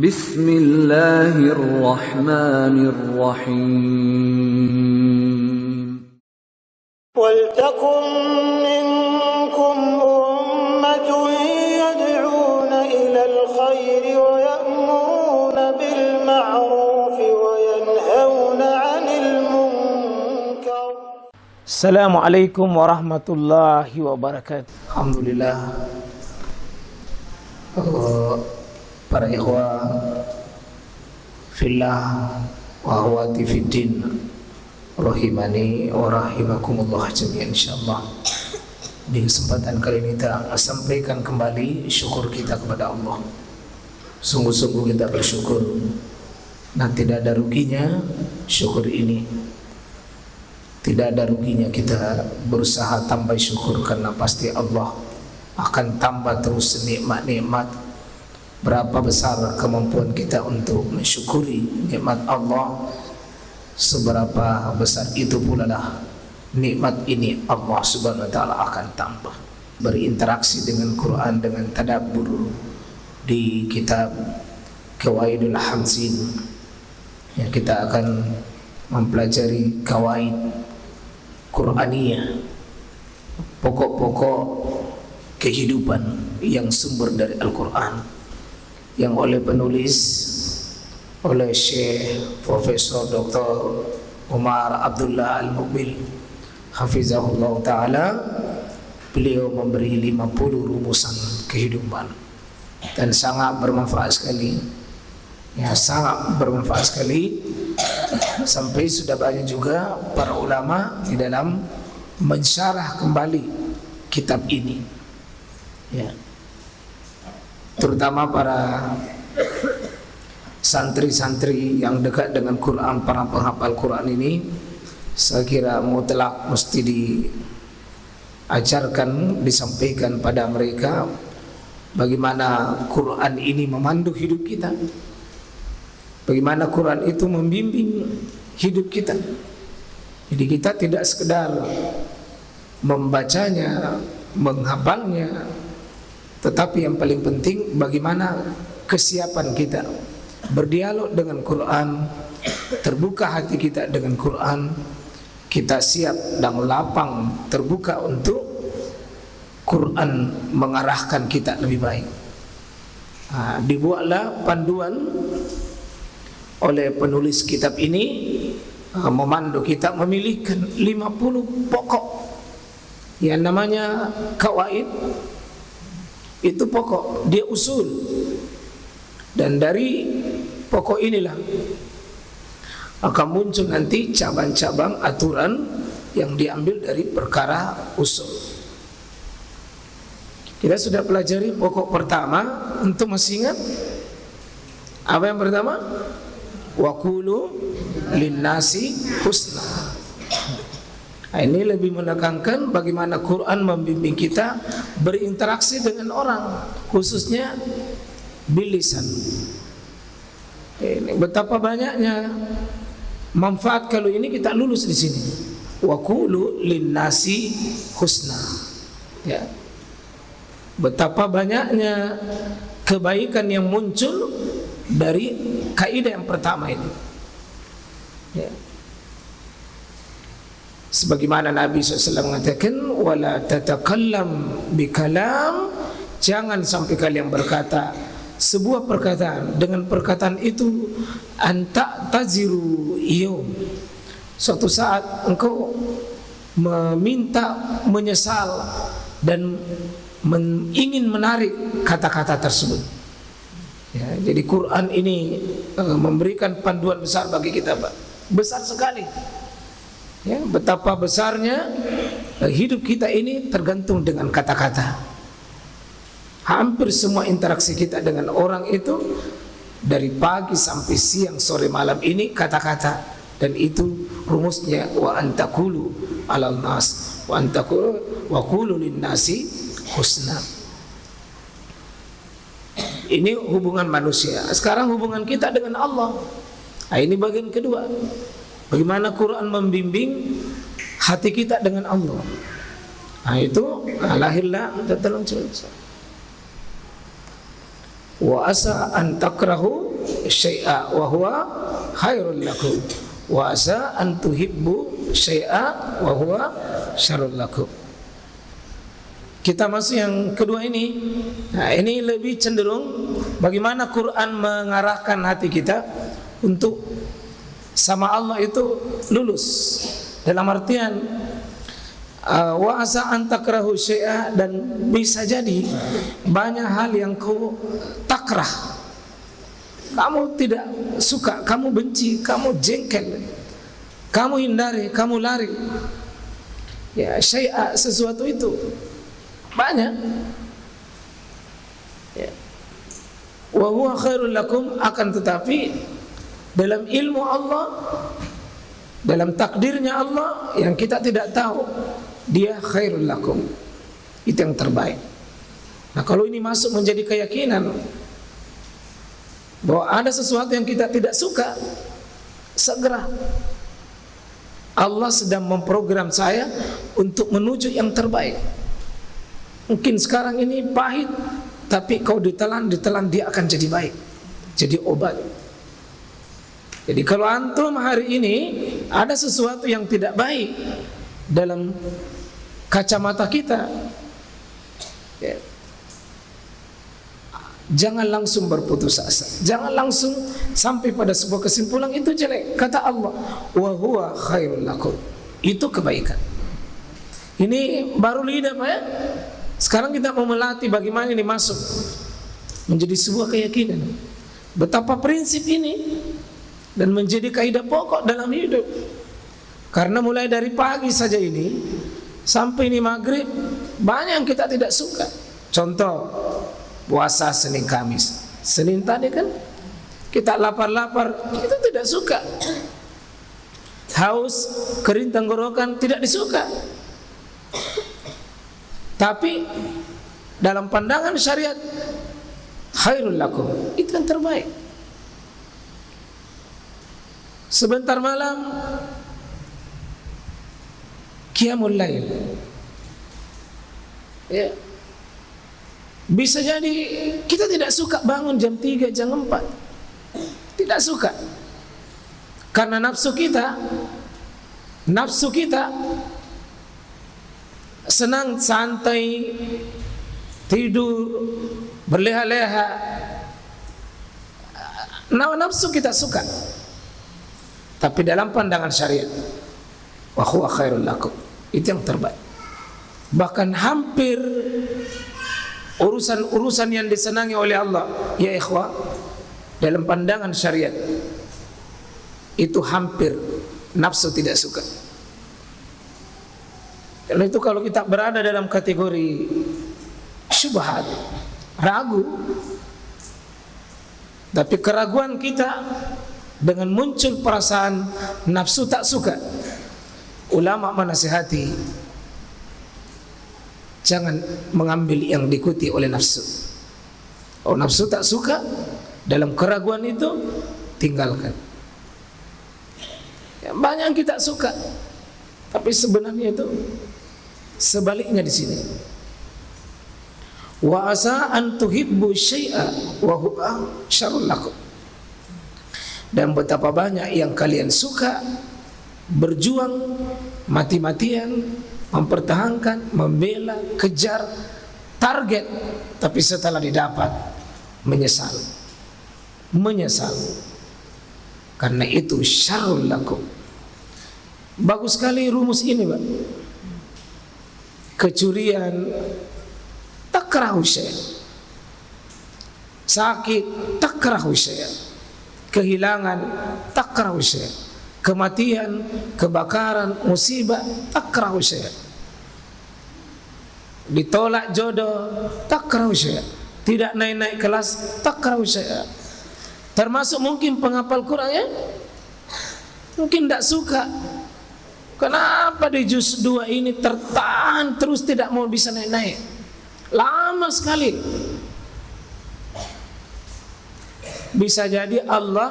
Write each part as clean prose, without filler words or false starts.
Bismillahirrahmanirrahim. وَلْتَكُنْ مِنْكُمْ أُمَّةٌ يَدْعُونَ إِلَى الْخَيْرِ وَيَأْمُرُونَ بِالْمَعْرُوفِ وَيَنْهَوْنَ عَنِ الْمُنْكَرِ. Assalamualaikum warahmatullahi wabarakatuh. Alhamdulillah, para ikhwah fillah wa akhwati fiddin rahimani wa rahimakumullah jami'an insyaallah. Di kesempatan kali ini kita sampaikan kembali syukur kita kepada Allah. Sungguh-sungguh kita bersyukur. Nah, tidak ada ruginya syukur ini. Tidak ada ruginya kita berusaha tambah syukur, karena pasti Allah akan tambah terus nikmat-nikmat. Berapa besar kemampuan kita untuk mensyukuri nikmat Allah, seberapa besar itu pula lah nikmat ini Allah Subhanahu wa taala akan tambah. Berinteraksi dengan Quran, dengan tadabbur di kitab Qawaidul Hamsin, ya, kita akan mempelajari kawaid Quraniyah, pokok-pokok kehidupan yang sumber dari Al-Quran, yang oleh penulis, oleh Syekh Profesor Dr. Umar Abdullah Al-Muqbil hafizahullah ta'ala. Beliau memberi 50 rumusan kehidupan dan sangat bermanfaat sekali, ya, sangat bermanfaat sekali. Sampai sudah banyak juga para ulama di dalam mensyarah kembali kitab ini, ya, terutama para santri-santri yang dekat dengan Quran, para penghafal Quran ini. Saya kira mutlak mesti diajarkan, disampaikan pada mereka bagaimana Quran ini memandu hidup kita, bagaimana Quran itu membimbing hidup kita. Jadi kita tidak sekedar membacanya, menghafalnya, tetapi yang paling penting bagaimana kesiapan kita berdialog dengan Quran, terbuka hati kita dengan Quran, kita siap dan lapang terbuka untuk Quran mengarahkan kita lebih baik. Dibuatlah panduan oleh penulis kitab ini, memandu kita memilihkan 50 pokok yang namanya kawaid. Itu pokok, dia usul, dan dari pokok inilah akan muncul nanti cabang-cabang aturan yang diambil dari perkara usul. Kita sudah pelajari pokok pertama. Untuk masih ingat apa yang pertama? Wa qulu linnasi husna. Ini lebih menekankan bagaimana Quran membimbing kita berinteraksi dengan orang, khususnya bilisan. Ini betapa banyaknya manfaat kalau ini kita lulus di sini. Wa qulu linnasi husna. Ya. Betapa banyaknya kebaikan yang muncul dari kaidah yang pertama ini. Ya. Sebagaimana Nabi SAW mengatakan, wala tatakallam bikalam, jangan sampai kalian berkata sebuah perkataan dengan perkataan itu anta taziru yawm, suatu saat engkau meminta menyesal dan ingin menarik kata-kata tersebut. Ya, jadi Quran ini memberikan panduan besar bagi kita, Pak. Besar sekali. Ya, betapa besarnya hidup kita ini tergantung dengan kata-kata. Hampir semua interaksi kita dengan orang itu dari pagi sampai siang, sore, malam ini kata-kata, dan itu rumusnya wa antakulu alal nas wa antakulu wa qulu linnasi husna. Ini hubungan manusia. Sekarang hubungan kita dengan Allah. Nah, ini bagian kedua. Bagaimana Quran membimbing hati kita dengan Allah. Nah, itu lahirlah tolong. Wa asa an takrahu syai'a wa huwa khairul lakum wa asa an tuhibbu syai'a wa huwa syarrul lakum. Kita masuk yang kedua ini. Nah, ini lebih cenderung bagaimana Quran mengarahkan hati kita untuk sama Allah itu lulus. Dalam artian wa asa an takrahu syai'a, dan bisa jadi banyak hal yang kau takrah, kamu tidak suka, kamu benci, kamu jengkel, kamu hindari, kamu lari. Ya, syai'a, sesuatu itu banyak. Ya. Wa huwa khairul lakum, akan tetapi dalam ilmu Allah, dalam takdirnya Allah yang kita tidak tahu, dia khairul lakum, itu yang terbaik. Nah, kalau ini masuk menjadi keyakinan bahwa ada sesuatu yang kita tidak suka, segera Allah sedang memprogram saya untuk menuju yang terbaik. Mungkin sekarang ini pahit, tapi kau ditelan dia akan jadi baik, jadi obat. Jadi kalau antum hari ini ada sesuatu yang tidak baik dalam kacamata kita, ya, jangan langsung berputus asa, jangan langsung sampai pada sebuah kesimpulan itu jelek. Kata Allah, wa huwa khairul lakum, itu kebaikan. Ini baru lidah Pak ya. Sekarang kita mau melatih bagaimana ini masuk menjadi sebuah keyakinan, betapa prinsip ini dan menjadi kaidah pokok dalam hidup. Karena mulai dari pagi saja ini sampai ini maghrib, banyak yang kita tidak suka. Contoh, puasa Senin Kamis. Senin tadi kan kita lapar-lapar, kita tidak suka. Haus, kering tenggorokan, tidak disuka. Tapi dalam pandangan syariat, khairul lakum, itu yang terbaik. Sebentar malam qiyamul lail, ya. Bisa jadi kita tidak suka bangun jam 3, jam 4. Tidak suka. Karena nafsu kita senang santai, tidur, berleha-leha. Nafsu kita suka. Tapi dalam pandangan syariat, wa huwa khairul lakum, itu yang terbaik. Bahkan hampir urusan-urusan yang disenangi oleh Allah, ya ikhwah, dalam pandangan syariat itu hampir nafsu tidak suka. Karena itu kalau kita berada dalam kategori syubhat, ragu, tapi keraguan kita dengan muncul perasaan nafsu tak suka, ulama menasihati jangan mengambil yang diikuti oleh nafsu. Oh, nafsu tak suka, dalam keraguan itu tinggalkan. Ya, banyak yang kita suka, tapi sebenarnya itu sebaliknya di sini. Wa asa an tuhibbu syai'a wa huwa syarrul lakum. Dan betapa banyak yang kalian suka, berjuang mati-matian, mempertahankan, membela, kejar target, tapi setelah didapat menyesal. Karena itu syarrul lakum. Bagus sekali rumus ini, Pak. Kecurian, takrahu syai'. Sakit, takrahu syai'. Kehilangan, takrahu syai'. Kematian, kebakaran, musibah, takrahu syai'. Ditolak jodoh, takrahu syai'. Tidak naik-naik kelas, takrahu syai'. Termasuk mungkin penghafal Quran, ya, mungkin tidak suka. Kenapa di juz 2 ini tertahan terus tidak mau bisa naik-naik? Lama sekali. Bisa jadi Allah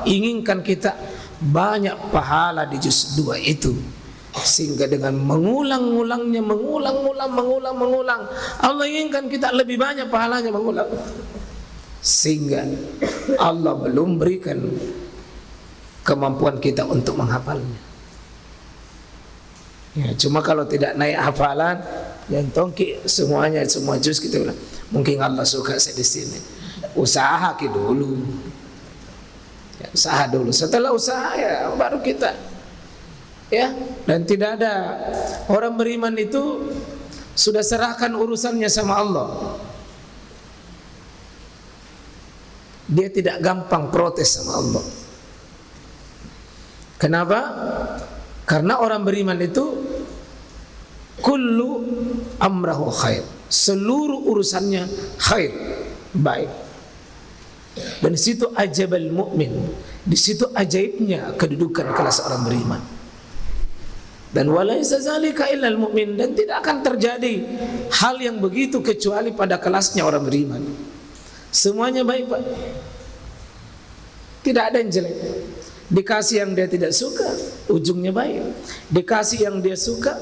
inginkan kita banyak pahala di juz 2 itu, sehingga dengan mengulang-ulangnya, mengulang, Allah inginkan kita lebih banyak pahalanya mengulang, sehingga Allah belum berikan kemampuan kita untuk menghafalnya. Ya, cuma kalau tidak naik hafalan, yang tongki semuanya, semua juz kita bilang, mungkin Allah suka saya di sini. Usaha dulu. Ya, usaha dulu. Setelah usaha ya baru kita. Ya, dan tidak ada orang beriman itu sudah serahkan urusannya sama Allah. Dia tidak gampang protes sama Allah. Kenapa? Karena orang beriman itu kullu amrahu khair, seluruh urusannya khair, baik. Dan di situ ajabal mukmin, di situ ajaibnya kedudukan kelas orang beriman. Dan walaisa zalika illal mu'min, dan tidak akan terjadi hal yang begitu kecuali pada kelasnya orang beriman. Semuanya baik, Pak. Tidak ada yang jelek. Dikasih yang dia tidak suka, ujungnya baik. Dikasih yang dia suka,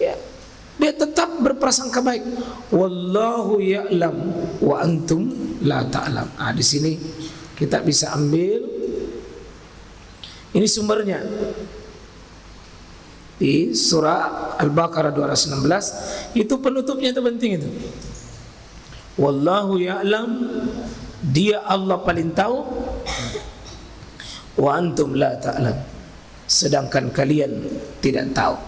ya, dia tetap berprasangka baik. Wallahu ya'lam wa antum la ta'lam. Di sini kita bisa ambil, ini sumbernya di surah Al-Baqarah 216. Itu penutupnya itu penting itu. Wallahu ya'lam, dia Allah paling tahu. Wa antum la ta'lam, sedangkan kalian tidak tahu.